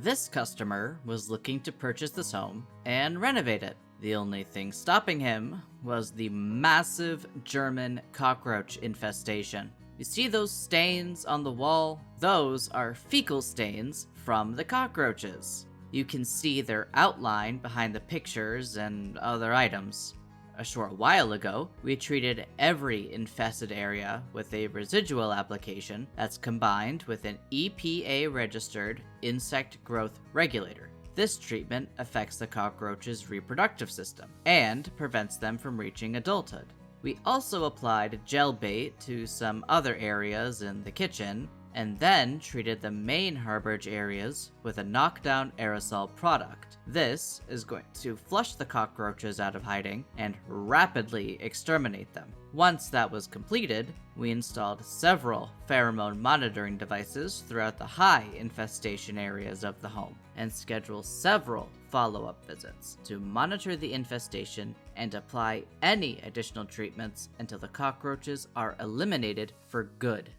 This customer was looking to purchase this home and renovate it. The only thing stopping him was the massive German cockroach infestation. You see those stains on the wall? Those are fecal stains from the cockroaches. You can see their outline behind the pictures and other items. A short while ago, we treated every infested area with a residual application that's combined with an EPA-registered insect growth regulator. This treatment affects the cockroach's reproductive system and prevents them from reaching adulthood. We also applied gel bait to some other areas in the kitchen, and then treated the main harborage areas with a knockdown aerosol product. This is going to flush the cockroaches out of hiding and rapidly exterminate them. Once that was completed, we installed several pheromone monitoring devices throughout the high infestation areas of the home, and scheduled several follow-up visits to monitor the infestation and apply any additional treatments until the cockroaches are eliminated for good.